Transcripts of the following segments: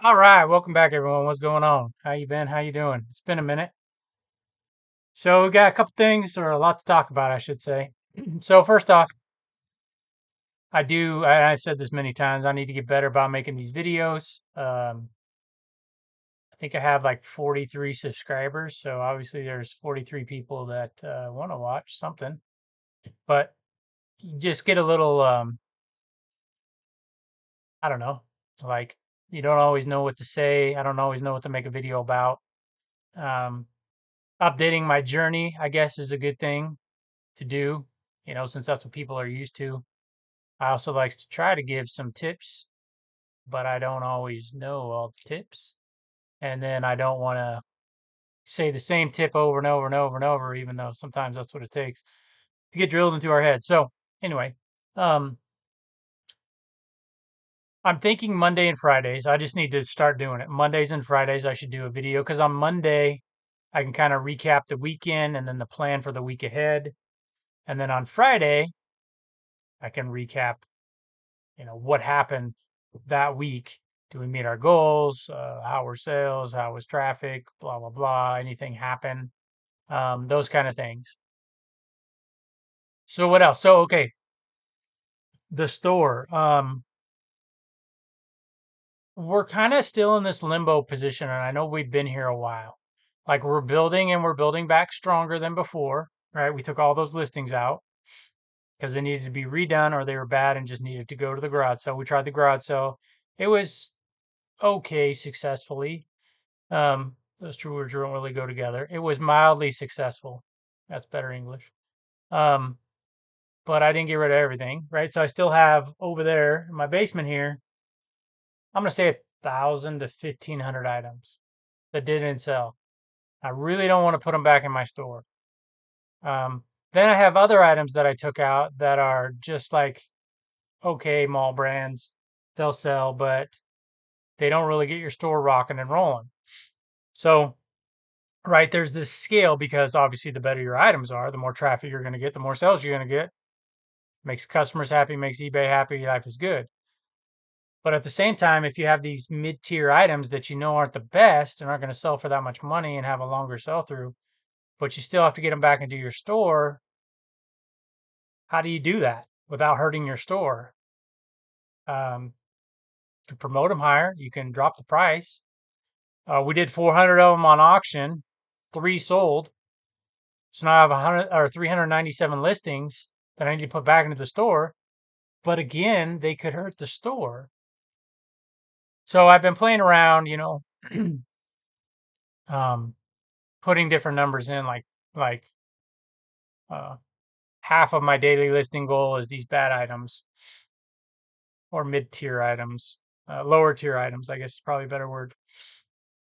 All right, welcome back, everyone. What's going on? How you been? How you doing? It's been a minute. So we got a couple things, or a lot to talk about, I should say. So first off, I said this many times. I need to get better about making these videos. I think I have like 43 subscribers, so obviously there's 43 people that want to watch something. But you just get a little, I don't know, like you don't always know what to say. I don't always know what to make a video about. Um, Updating my journey, I guess, is a good thing to do, since that's what people are used to. I also like to try to give some tips, but I don't always know all the tips. And then I don't want to say the same tip over and over and over and over, even though sometimes that's what it takes to get drilled into our head. So, anyway, um, I'm thinking Monday and Fridays. I just need to start doing it. Mondays and Fridays, I should do a video because on Monday, I can kind of recap the weekend and then the plan for the week ahead. And then on Friday, I can recap what happened that week. Do we meet our goals? How were sales? How was traffic? Blah, blah, blah. Anything happen? Those kind of things. So what else? So, okay, the store. We're kind of still in this limbo position, and I know we've been here a while. Like we're building and we're building back stronger than before, right? We took all those listings out because they needed to be redone or they were bad and just needed to go to the garage. So we tried the garage. So it was okay successfully. Those two words don't really go together. It was mildly successful. That's better English. Um, but I didn't get rid of everything, right? So I still have over there in my basement here, I'm gonna say 1,000 to 1,500 items that didn't sell. I really don't want to put them back in my store. Then I have other items that I took out that are just like okay mall brands. They'll sell, but they don't really get your store rocking and rolling. So right, there's this scale because obviously the better your items are, the more traffic you're going to get, the more sales you're going to get. Makes customers happy, makes eBay happy, life is good. But at the same time, if you have these mid-tier items that you know aren't the best and aren't going to sell for that much money and have a longer sell through, but you still have to get them back into your store, how do you do that without hurting your store? You can promote them higher, you can drop the price. We did 400 of them on auction, 3 sold. So now I have 100 or 397 listings that I need to put back into the store. But again, they could hurt the store. So I've been playing around, um, putting different numbers in, like uh, half of my daily listing goal is these bad items or mid-tier items, lower tier items, I guess is probably a better word.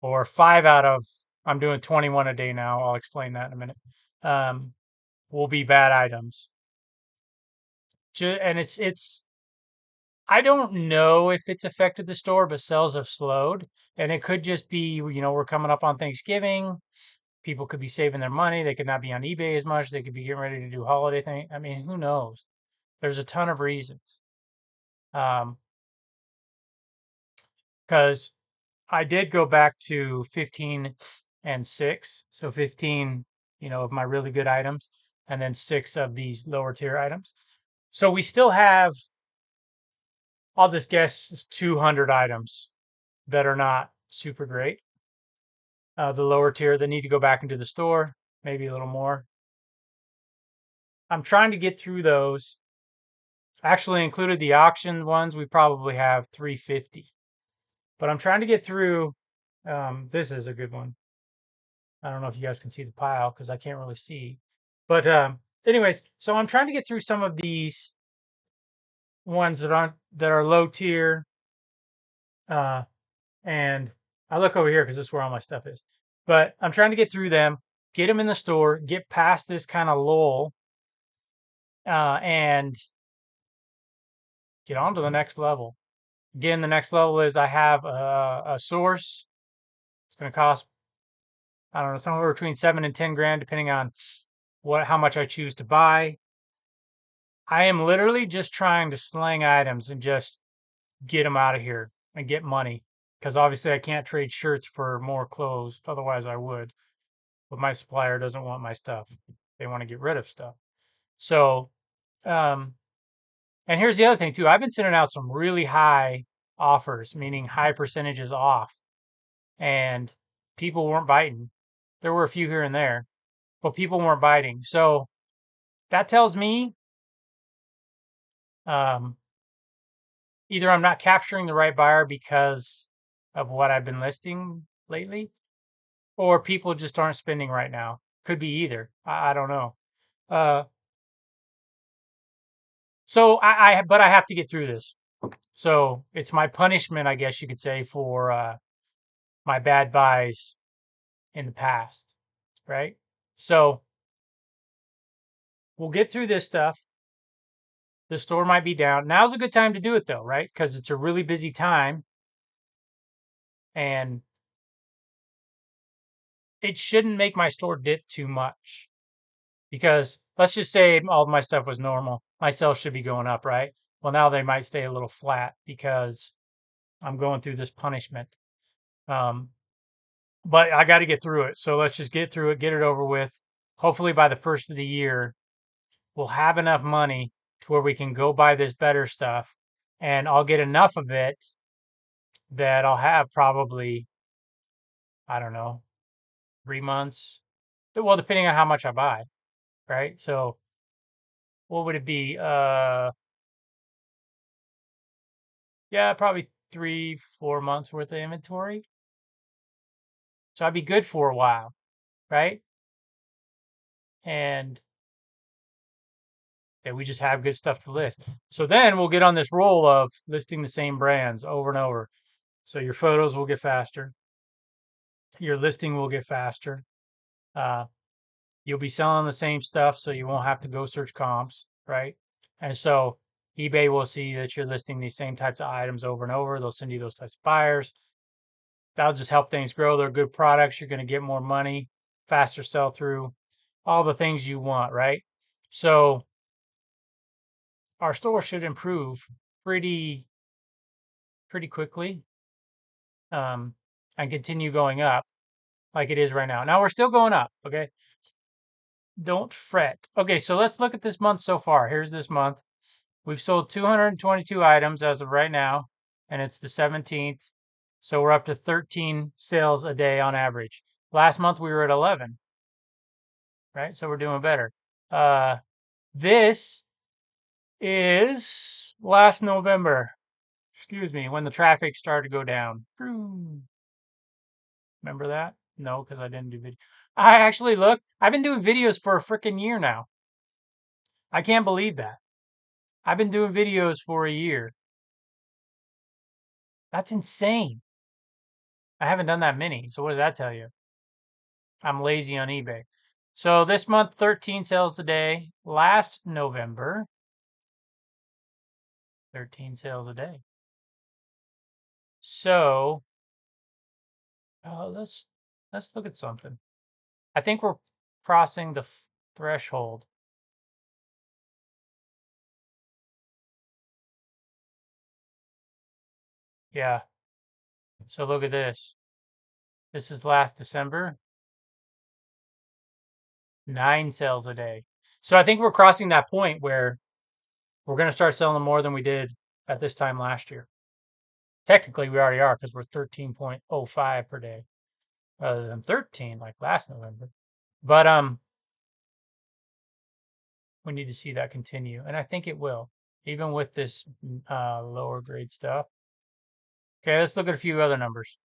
Or 5 out of I'm doing 21 a day now. I'll explain that in a minute. Um, will be bad items. And it's I don't know if it's affected the store, but sales have slowed. And it could just be, we're coming up on Thanksgiving. People could be saving their money. They could not be on eBay as much. They could be getting ready to do holiday thing. I mean, who knows? There's a ton of reasons. Because I did go back to 15 and 6. So 15, of my really good items, and then 6 of these lower tier items. So we still have, I'll just guess 200 items that are not super great. The lower tier that need to go back into the store, maybe a little more. I'm trying to get through those. Actually included the auction ones, we probably have 350. But I'm trying to get through, this is a good one. I don't know if you guys can see the pile because I can't really see. But anyways, so I'm trying to get through some of these ones that are low tier. And I look over here because this is where all my stuff is. But I'm trying to get through them, get them in the store, get past this kind of lull, and get on to the next level. Again, the next level is I have a source. It's going to cost, I don't know, somewhere between 7 and 10 grand, depending on how much I choose to buy. I am literally just trying to slang items and just get them out of here and get money. because obviously I can't trade shirts for more clothes. Otherwise, I would. But my supplier doesn't want my stuff. They want to get rid of stuff. So, um, and here's the other thing too. I've been sending out some really high offers, meaning high percentages off, and people weren't biting. There were a few here and there, but people weren't biting. So that tells me um, either I'm not capturing the right buyer because of what I've been listing lately, or people just aren't spending right now. Could be either. I don't know. Uh, so but I have to get through this. So it's my punishment, I guess you could say, for my bad buys in the past, right? So we'll get through this stuff. The store might be down. Now's a good time to do it though, right? Because it's a really busy time and it shouldn't make my store dip too much. Because let's just say all of my stuff was normal. My sales should be going up, right? Well, now they might stay a little flat because I'm going through this punishment. Um, but I got to get through it. So let's just get through it, get it over with. Hopefully by the first of the year, we'll have enough money to where we can go buy this better stuff. And I'll get enough of it that I'll have probably, I don't know, 3 months. Well, depending on how much I buy, right? So what would it be? Yeah, probably 3, 4 months worth of inventory. So I'd be good for a while, right? And we just have good stuff to list. So then we'll get on this roll of listing the same brands over and over. So your photos will get faster. Your listing will get faster. Uh, you'll be selling the same stuff, so you won't have to go search comps, right? And so eBay will see that you're listing these same types of items over and over. They'll send you those types of buyers. That'll just help things grow. They're good products. You're going to get more money, faster sell through, all the things you want, right? So our store should improve pretty quickly, um, and continue going up like it is right now. Now we're still going up, okay? Don't fret. Okay, so let's look at this month so far. Here's this month. We've sold 222 items as of right now, and it's the 17th. So we're up to 13 sales a day on average. Last month we were at 11, right? So we're doing better. This is last November. Excuse me, when the traffic started to go down. Remember that? No, because I didn't do video. I actually look. I've been doing videos for a freaking year now. I can't believe that. I've been doing videos for a year. That's insane. I haven't done that many. So what does that tell you? I'm lazy on eBay. So this month, 13 sales a day. Last November, 13 sales a day. So let's look at something. I think we're crossing the threshold. Yeah. So look at this. This is last December. 9 sales a day. So I think we're crossing that point where we're going to start selling more than we did at this time last year. Technically, we already are because we're 13.05 per day rather than 13 like last November. But we need to see that continue, and I think it will, even with this lower grade stuff. Okay, let's look at a few other numbers.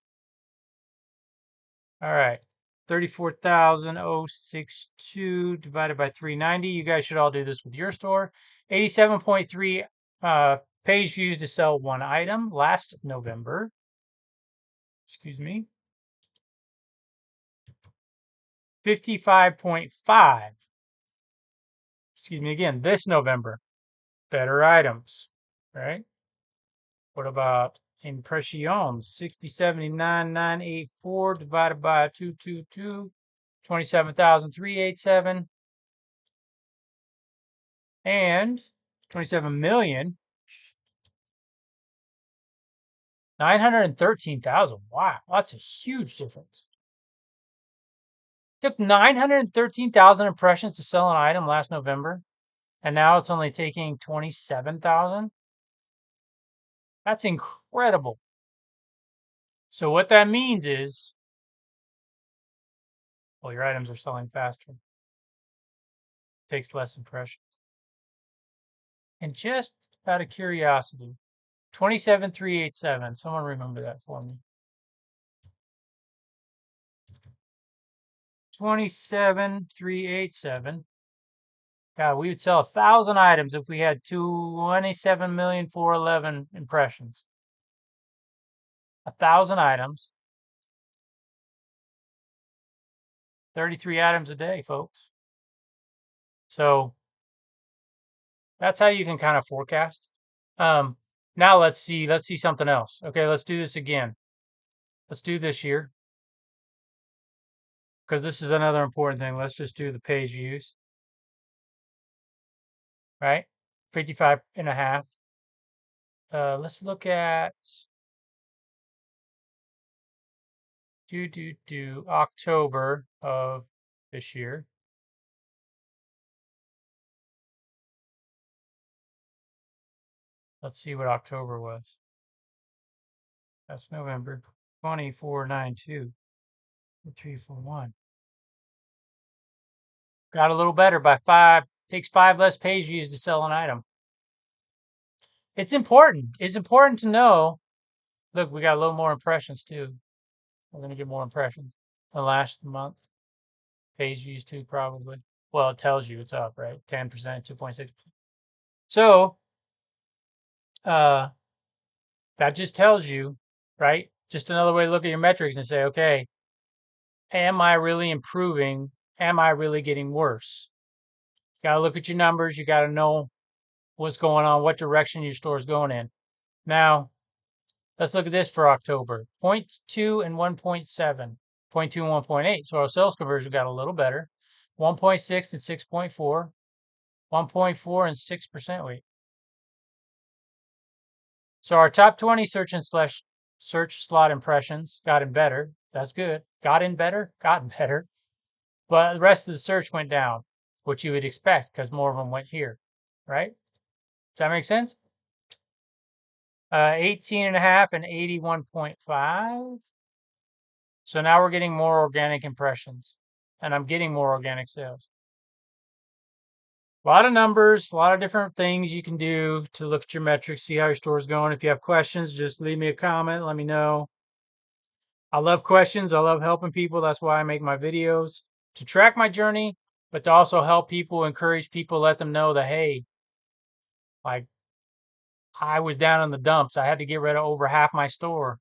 All right, 34,062 divided by 390. You guys should all do this with your store. 87.3 page views to sell one item last November. Excuse me. 55.5. Excuse me again, this November. Better items, right? What about impressions? 6079,984 divided by 222. 27,387. And 27 million 913,000. Wow, that's a huge difference. Took 913,000 impressions to sell an item last November, and now it's only taking 27,000. That's incredible. So what that means is, well, your items are selling faster. Takes less impressions. And just out of curiosity, 27387. Someone remember that for me. 27387. God, we would sell 1,000 items if we had 27,411 impressions. 1,000 items. 33 items a day, folks. So that's how you can kind of forecast. Now let's see something else. Okay, let's do this again. Let's do this here, because this is another important thing. Let's just do the page views, right? 55 and a half. Let's look at October of this year. Let's see what October was. That's November. 2492. 341. Got a little better by 5. Takes 5 less page views to sell an item. It's important. It's important to know. Look, we got a little more impressions too. We're going to get more impressions than last month. Page views too, probably. Well, it tells you it's up, right? 10%, 2.6%. So, that just tells you, right? Just another way to look at your metrics and say, okay, am I really improving? Am I really getting worse? You got to look at your numbers. You got to know what's going on, what direction your store is going in. Now, let's look at this for October. 0.2 and 1.7. 0.2 and 1.8. So our sales conversion got a little better. 1.6 and 6.4. 1.4 and 6%. Wait. So our top 20 search slot impressions got in better. That's good. Gotten better. But the rest of the search went down, which you would expect because more of them went here, right? Does that make sense? 18 and a half and 81.5. So now we're getting more organic impressions, and I'm getting more organic sales. A lot of numbers, a lot of different things you can do to look at your metrics, see how your store's going. If you have questions, just leave me a comment. Let me know. I love questions. I love helping people. That's why I make my videos, to track my journey, but to also help people, encourage people, let them know that, hey, like, I was down in the dumps. I had to get rid of over half my store.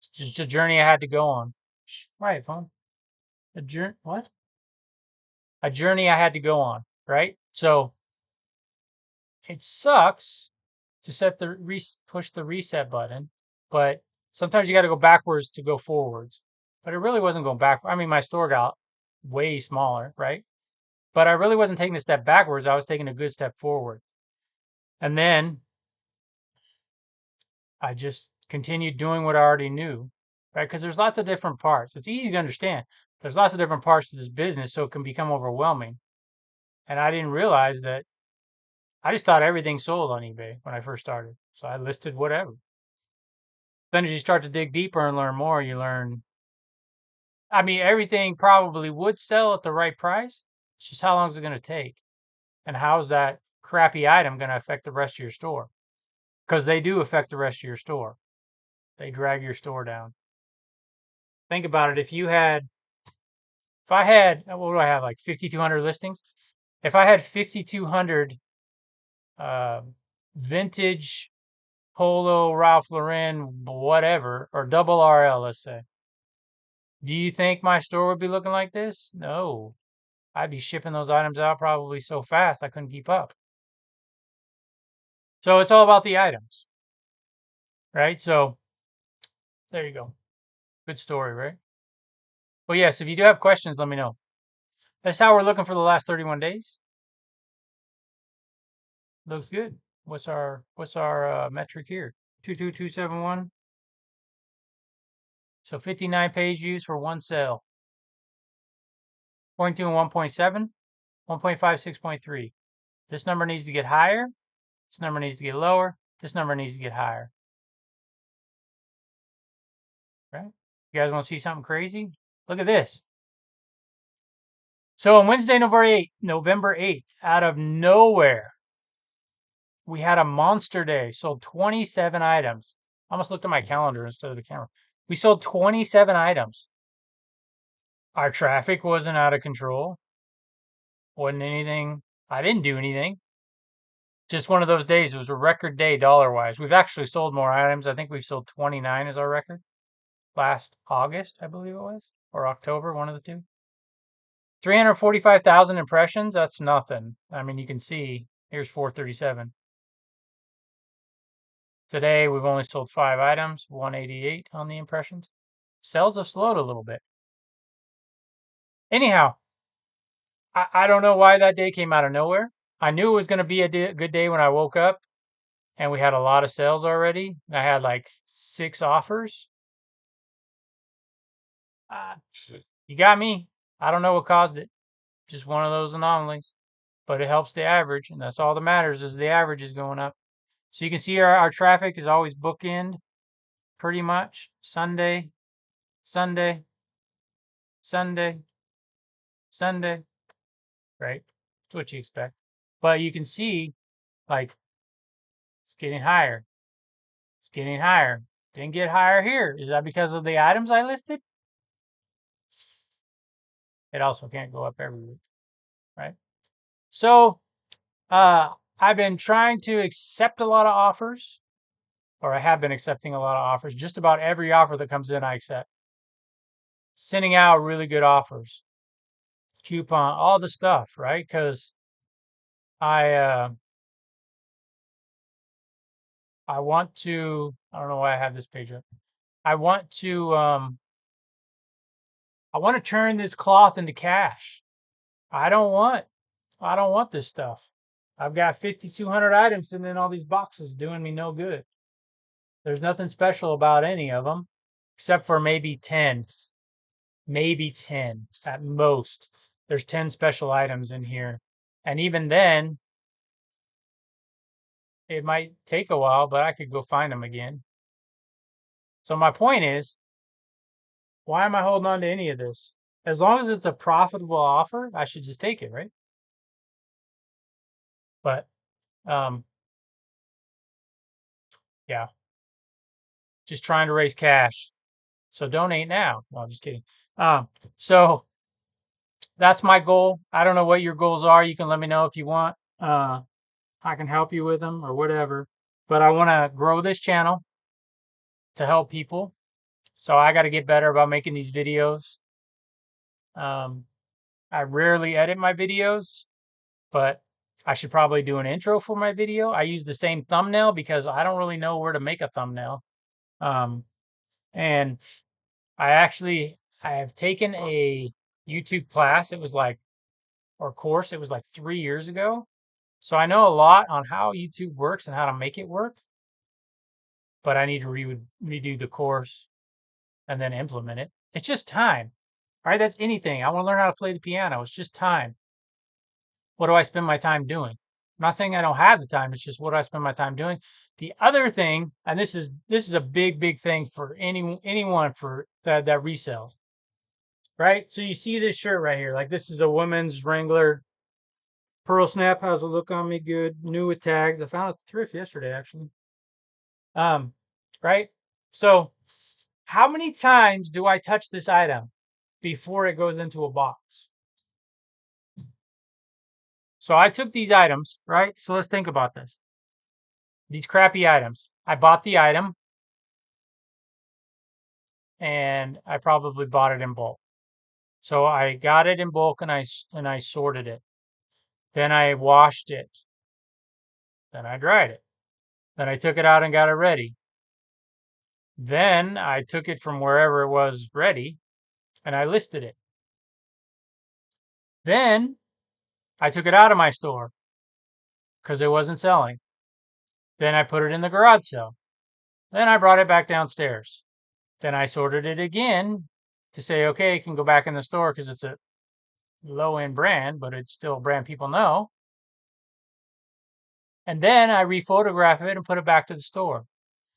It's just a journey I had to go on. Right, phone. A journey, what? A journey I had to go on, right? So it sucks to push the reset button, but sometimes you got to go backwards to go forwards. But it really wasn't going back. I mean, my store got way smaller, right? But I really wasn't taking a step backwards. I was taking a good step forward. And then I just continued doing what I already knew, right? Because there's lots of different parts. It's easy to understand. There's lots of different parts to this business, so it can become overwhelming. And I didn't realize that. I just thought everything sold on eBay when I first started. So I listed whatever. Then as you start to dig deeper and learn more, you learn, I mean, everything probably would sell at the right price. It's just how long is it going to take? And how's that crappy item going to affect the rest of your store? Because they do affect the rest of your store. They drag your store down. Think about it. If I had, what do I have, like 5,200 listings? If I had 5,200 vintage Polo, Ralph Lauren, whatever, or double RL, let's say, do you think my store would be looking like this? No. I'd be shipping those items out probably so fast I couldn't keep up. So it's all about the items, right? So there you go. Good story, right? Well, yes, if you do have questions, let me know. That's how we're looking for the last 31 days. Looks good. What's our metric here? 22271. So 59 page views for one sale. 0.2 and 1.7, 1.5, 6.3. This number needs to get higher. This number needs to get lower. This number needs to get higher. Right? You guys want to see something crazy? Look at this. So on Wednesday, November 8th, out of nowhere, we had a monster day. Sold 27 items. I almost looked at my calendar instead of the camera. We sold 27 items. Our traffic wasn't out of control. Wasn't anything. I didn't do anything. Just one of those days. It was a record day dollar-wise. We've actually sold more items. I think we've sold 29 as our record. Last August, I believe it was. Or October, one of the two. 345,000 impressions. That's nothing. I mean, you can see. Here's 437. Today, we've only sold 5 items. 188 on the impressions. Sales have slowed a little bit. Anyhow, I don't know why that day came out of nowhere. I knew it was going to be a good day when I woke up, and we had a lot of sales already. I had like 6 offers. You got me. I don't know what caused it. Just one of those anomalies. But it helps the average, and that's all that matters is the average is going up. So you can see our traffic is always bookend pretty much. Sunday, Sunday, Sunday, Sunday. Right? That's what you expect. But you can see, like, it's getting higher. It's getting higher. Didn't get higher here. Is that because of the items I listed? It also can't go up every week, right? So I've been trying to accept a lot of offers, or I have been accepting a lot of offers. Just about every offer that comes in, I accept. Sending out really good offers, coupon, all the stuff, right? Because I want to. I don't know why I have this page up. I want to turn this cloth into cash. I don't want this stuff. I've got 5,200 items and then all these boxes doing me no good. There's nothing special about any of them, except for maybe 10 at most. There's 10 special items in here. And even then, it might take a while, but I could go find them again. So my point is, why am I holding on to any of this? As long as it's a profitable offer, I should just take it, right? But, yeah, just trying to raise cash. So donate now. No, I'm just kidding. So that's my goal. I don't know what your goals are. You can let me know if you want. I can help you with them or whatever. But I want to grow this channel to help people. So I got to get better about making these videos. I rarely edit my videos, but I should probably do an intro for my video. I use the same thumbnail because I don't really know where to make a thumbnail. And I have taken a YouTube class. It was like, or course, it was like 3 years ago. So I know a lot on how YouTube works and how to make it work, but I need to redo the course and then implement it. It's just time, right? That's anything. I want to learn how to play the piano. It's just time. What do I spend my time doing? I'm not saying I don't have the time. It's just what do I spend my time doing? The other thing, and this is a big thing for anyone for that resells, right? So you see this shirt right here. Like this is a women's Wrangler pearl snap. How's it look on me? Good. New with tags. I found it at the thrift yesterday, actually. Right? So how many times do I touch this item before it goes into a box? So I took these items, right? So let's think about this. These crappy items. I bought the item and I probably bought it in bulk. So I got it in bulk and I sorted it. Then I washed it. Then I dried it. Then I took it out and got it ready. Then I took it from wherever it was ready and I listed it. Then I took it out of my store because it wasn't selling. Then I put it in the garage sale. Then I brought it back downstairs. Then I sorted it again to say, okay, it can go back in the store because it's a low-end brand, but it's still a brand people know. And then I re-photograph it and put it back to the store.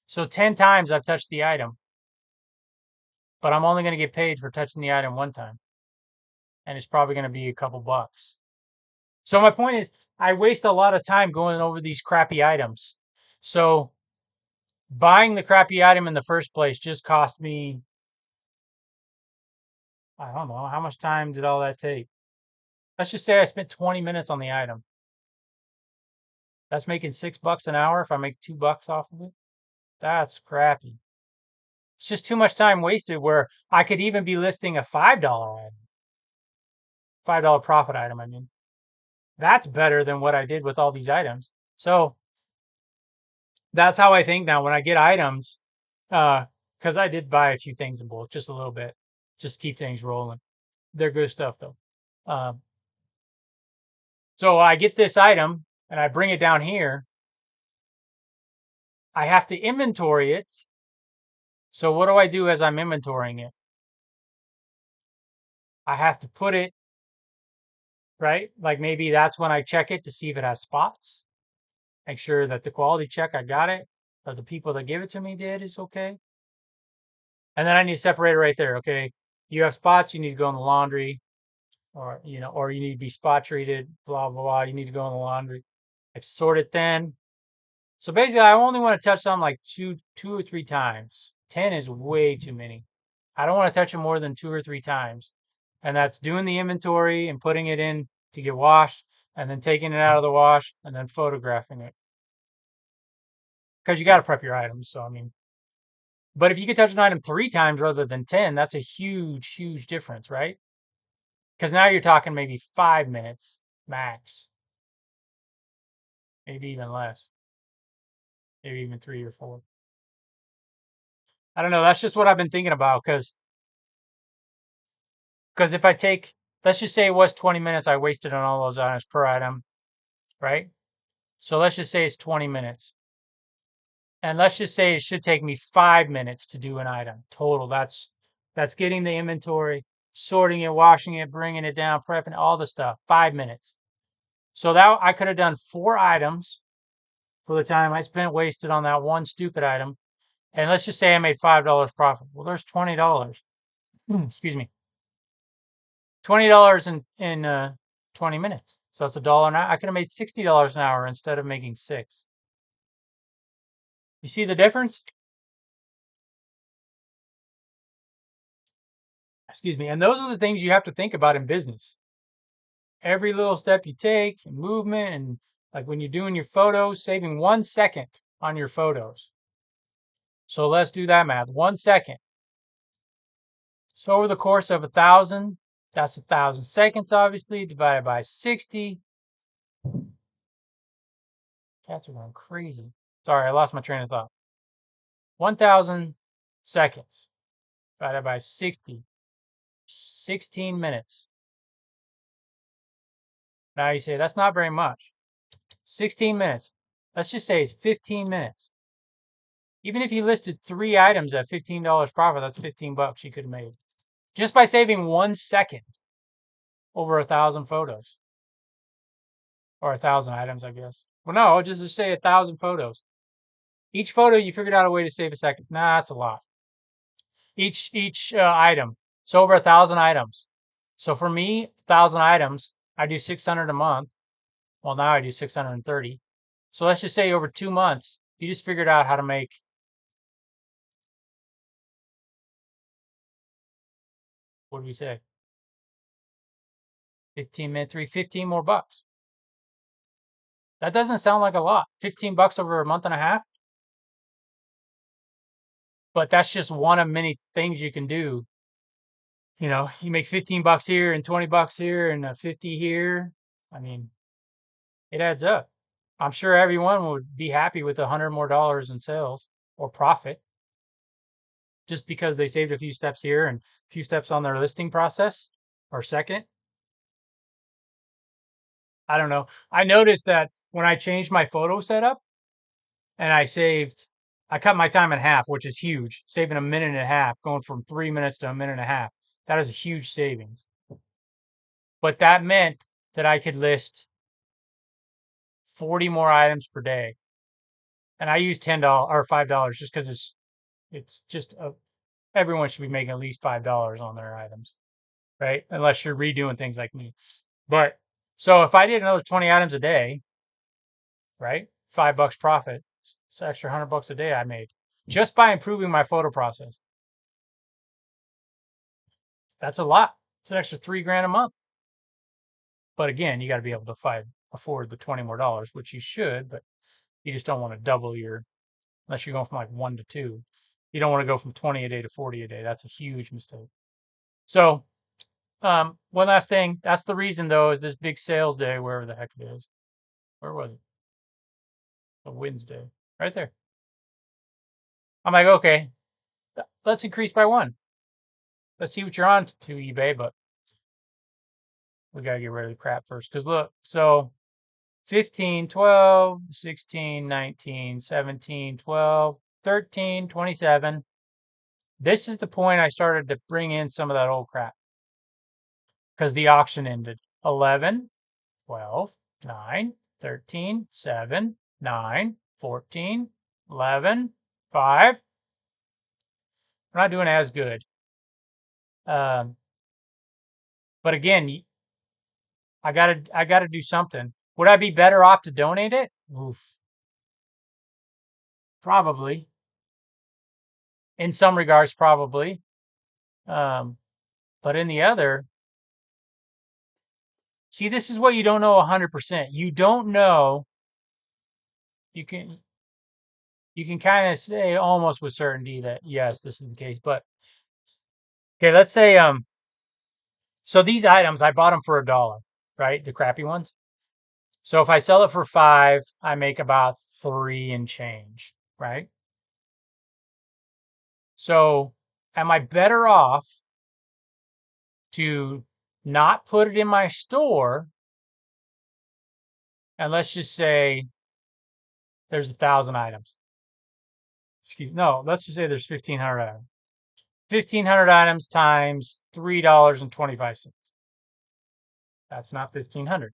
So 10 times I've touched the item, but I'm only going to get paid for touching the item one time. And it's probably going to be a couple bucks. So my point is, I waste a lot of time going over these crappy items. So buying the crappy item in the first place just cost me, I don't know, how much time did all that take? Let's just say I spent 20 minutes on the item. That's making $6 an hour if I make $2 off of it. That's crappy. It's just too much time wasted where I could even be listing a $5 item. $5 profit item, I mean. That's better than what I did with all these items. So that's how I think now when I get items, because I did buy a few things in bulk, just a little bit, just keep things rolling. They're good stuff though. So I get this item and I bring it down here. I have to inventory it. So what do I do as I'm inventorying it? I have to put it, right? Like maybe that's when I check it to see if it has spots. Make sure that the quality check, I got it, or the people that give it to me did is okay. And then I need to separate it right there. Okay, you have spots, you need to go in the laundry, or or you need to be spot treated, blah blah blah. You need to go in the laundry. I sort it then. So basically, I only want to touch something like two or three times. 10 is way too many. I don't want to touch it more than 2 or 3 times. And that's doing the inventory and putting it in to get washed, and then taking it out of the wash and then photographing it. Because you got to prep your items. So, I mean, but if you could touch an item 3 times rather than 10, that's a huge, huge difference, right? Because now you're talking maybe 5 minutes max, maybe even less, maybe even 3 or 4. I don't know. That's just what I've been thinking about because if I take, let's just say it was 20 minutes I wasted on all those items per item, right? So let's just say it's 20 minutes. And let's just say it should take me 5 minutes to do an item total. That's getting the inventory, sorting it, washing it, bringing it down, prepping all the stuff. 5 minutes. So that I could have done 4 items for the time I spent wasted on that one stupid item. And let's just say I made $5 profit. Well, there's $20. Excuse me. $20 in 20 minutes. So that's $1 an hour. I could have made $60 an hour instead of making 6. You see the difference? Excuse me. And those are the things you have to think about in business. Every little step you take, and movement, and like when you're doing your photos, saving 1 second on your photos. So let's do that math. 1 second. So over the course of 1,000, that's 1,000 seconds, obviously, divided by 60. Cats are going crazy. Sorry, I lost my train of thought. 1,000 seconds divided by 60. 16 minutes. Now you say, that's not very much. 16 minutes. Let's just say it's 15 minutes. Even if you listed 3 items at $15 profit, that's $15 you could have made. Just by saving 1 second over 1,000 photos. Or 1,000 items, I guess. Well, no, just say 1,000 photos. Each photo, you figured out a way to save a second. Nah, that's a lot. Each item. So over 1,000 items. So for me, 1,000 items, I do 600 a month. Well, now I do 630. So let's just say over 2 months, you just figured out how to make, what do we say? 15 more bucks. That doesn't sound like a lot. $15 over a month and a half. But that's just one of many things you can do. You make $15 here and $20 here and 50 here. I mean, it adds up. I'm sure everyone would be happy with $100 more in sales or profit just because they saved a few steps here and a few steps on their listing process or second. I don't know. I noticed that when I changed my photo setup and I cut my time in half, which is huge, saving a minute and a half, going from 3 minutes to a minute and a half. That is a huge savings. But that meant that I could list 40 more items per day. And I use $10 or $5 just because it's just everyone should be making at least $5 on their items, right? Unless you're redoing things like me. But so if I did another 20 items a day, right? $5 profit. It's an extra $100 a day I made just by improving my photo process. That's a lot. It's an extra $3 grand a month. But again, you got to be able to afford the 20 more dollars, which you should, but you just don't want to double unless you're going from like 1 to 2. You don't want to go from 20 a day to 40 a day. That's a huge mistake. So, one last thing. That's the reason though, is this big sales day, wherever the heck it is. Where was it? A Wednesday. Right there. I'm like, okay, let's increase by 1. Let's see what you're on to eBay, but we got to get rid of the crap first. Because look, so 15, 12, 16, 19, 17, 12, 13, 27. This is the point I started to bring in some of that old crap because the auction ended. 11, 12, 9, 13, 7, 9, 14, 11, 5. We're not doing as good. But again, I gotta do something. Would I be better off to donate it? Oof. Probably. In some regards, probably. But in the other, see, this is what you don't know 100%. You don't know. You can kind of say almost with certainty that yes, this is the case. But okay, let's say so these items I bought them for $1, right? The crappy ones. So if I sell it for 5, I make about 3 and change, right? So am I better off to not put it in my store? And let's just say there's 1,000 items. No, let's just say there's 1,500 items. 1,500 items times $3.25. That's not 1,500.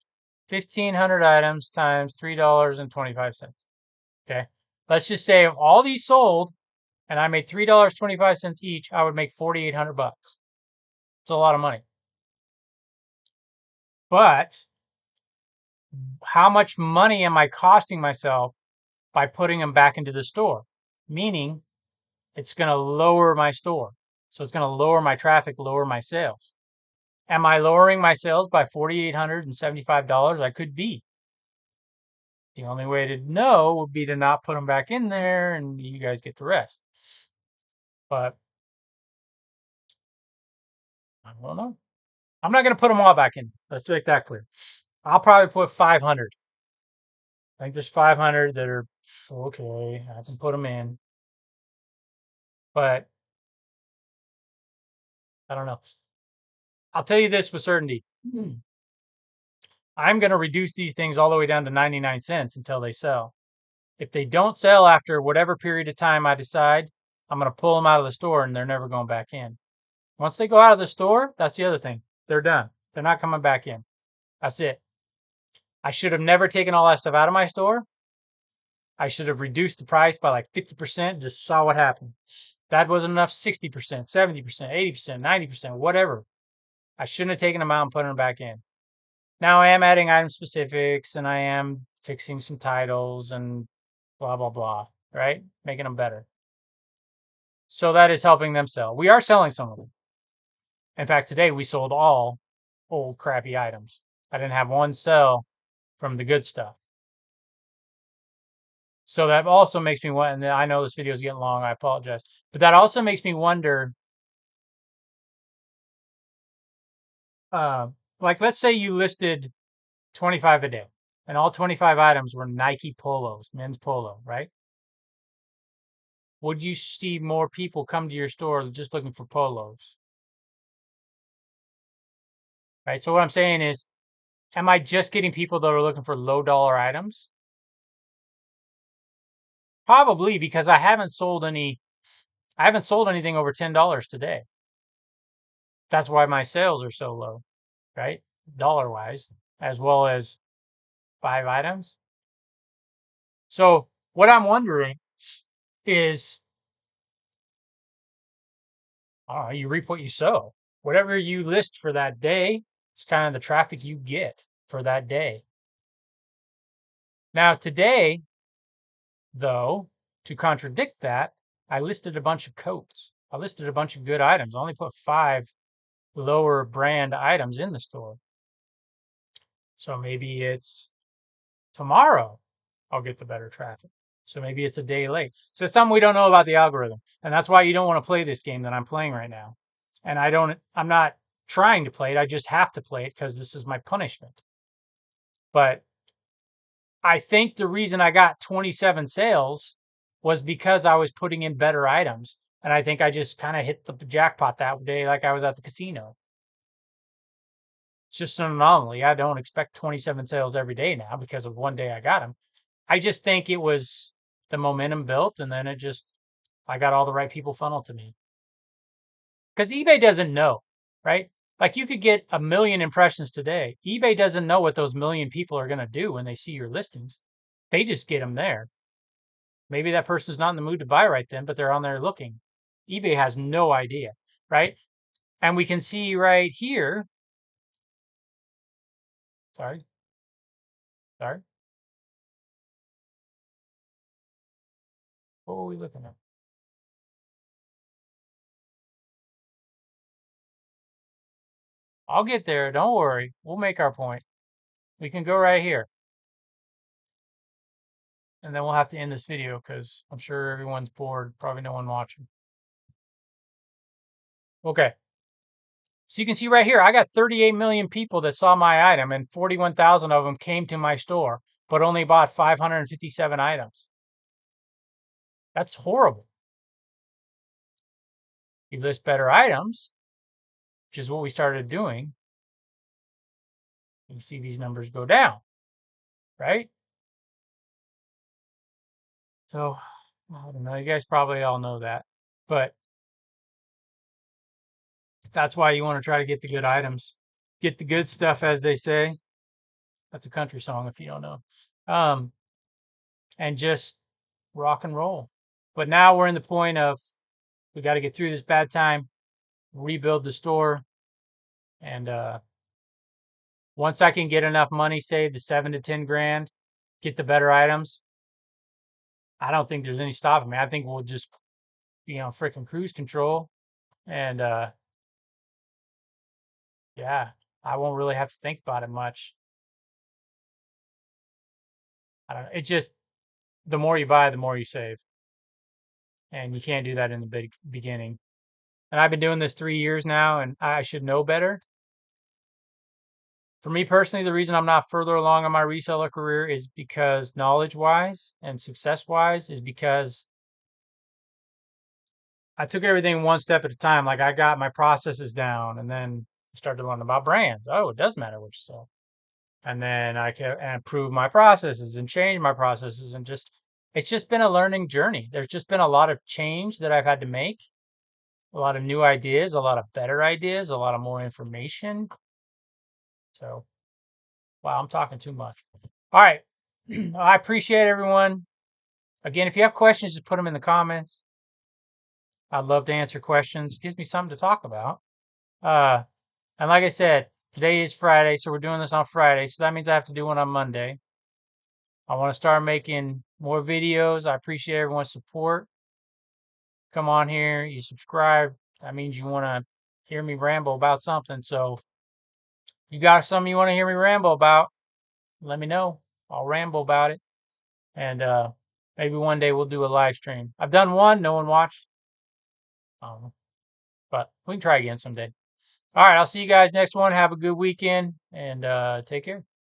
1,500 items times $3.25. Okay. Let's just say if all these sold and I made $3.25 each, I would make $4,800. It's a lot of money. But how much money am I costing myself by putting them back into the store? Meaning it's going to lower my store. So it's going to lower my traffic, lower my sales. Am I lowering my sales by $4,875? I could be. The only way to know would be to not put them back in there and you guys get the rest. But I don't know. I'm not going to put them all back in. Let's make that clear. I'll probably put 500. I think there's 500 that are okay. I can put them in. But I don't know. I'll tell you this with certainty. I'm going to reduce these things all the way down to 99 cents until they sell. If they don't sell after whatever period of time I decide, I'm going to pull them out of the store and they're never going back in. Once they go out of the store, that's the other thing. They're done. They're not coming back in. That's it. I should have never taken all that stuff out of my store. I should have reduced the price by like 50%, just saw what happened. That wasn't enough, 60%, 70%, 80%, 90%, whatever. I shouldn't have taken them out and put them back in. Now I am adding item specifics and I am fixing some titles and blah, blah, blah, right? Making them better. So that is helping them sell. We are selling some of them. In fact, today we sold all old crappy items. I didn't have one sell from the good stuff. So that also makes me wonder, and I know this video is getting long, I apologize. But that also makes me wonder, like let's say you listed 25 a day and all 25 items were Nike polos, men's polo, right? Would you see more people come to your store just looking for polos? Right? So what I'm saying is, am I just getting people that are looking for low dollar items? Probably because I haven't sold anything over $10 today. That's why my sales are so low, right? Dollar wise, as well as 5 items. So what I'm wondering is, you reap what you sow. Whatever you list for that day, it's kind of the traffic you get for that day. Now today, though, to contradict that, I listed a bunch of coats. I listed a bunch of good items. I only put 5 lower brand items in the store. So maybe it's tomorrow I'll get the better traffic. So maybe it's a day late. So it's something we don't know about the algorithm. And that's why you don't want to play this game that I'm playing right now. And I'm not trying to play it. I just have to play it because this is my punishment. But I think the reason I got 27 sales was because I was putting in better items. And I think I just kind of hit the jackpot that day like I was at the casino. It's just an anomaly. I don't expect 27 sales every day now because of one day I got them. I just think it was the momentum built, and then I got all the right people funneled to me. Because eBay doesn't know, right? Like you could get 1 million impressions today. eBay doesn't know what those 1 million people are going to do when they see your listings. They just get them there. Maybe that person's not in the mood to buy right then, but they're on there looking. eBay has no idea, right? And we can see right here. Sorry. What were we looking at? I'll get there. Don't worry. We'll make our point. We can go right here. And then we'll have to end this video because I'm sure everyone's bored. Probably no one watching. Okay. So you can see right here, I got 38 million people that saw my item and 41,000 of them came to my store, but only bought 557 items. That's horrible. You list better items, which is what we started doing. You see these numbers go down, right? So I don't know. You guys probably all know that, but that's why you want to try to get the good items, get the good stuff, as they say. That's a country song if you don't know. And just rock and roll. But now we're in the point of we got to get through this bad time, rebuild the store, and once I can get enough money saved, the 7 to 10 grand, get the better items, I don't think there's any stopping me. I think we'll just be on freaking cruise control, and yeah, I won't really have to think about it much. I don't know. It just the more you buy, the more you save, and you can't do that in the beginning. And I've been doing this 3 years now, and I should know better. For me personally, the reason I'm not further along in my reseller career is because knowledge-wise and success-wise is because I took everything one step at a time. Like I got my processes down, and then I started to learn about brands. Oh, it does matter what you sell. And then I can improve my processes and change my processes, and it's just been a learning journey. There's just been a lot of change that I've had to make, a lot of new ideas, a lot of better ideas, a lot of more information. So, wow, I'm talking too much. All right. I appreciate everyone. Again, if you have questions, just put them in the comments. I'd love to answer questions. Gives me something to talk about. And like I said, today is Friday, so we're doing this on Friday. So that means I have to do one on Monday. I want to start making more videos. I appreciate everyone's support. Come on here, you subscribe. That means you want to hear me ramble about something. So you got something you want to hear me ramble about, let me know. I'll ramble about it. And maybe one day we'll do a live stream. I've done one, no one watched. But we can try again someday. All right, I'll see you guys next one. Have a good weekend and take care.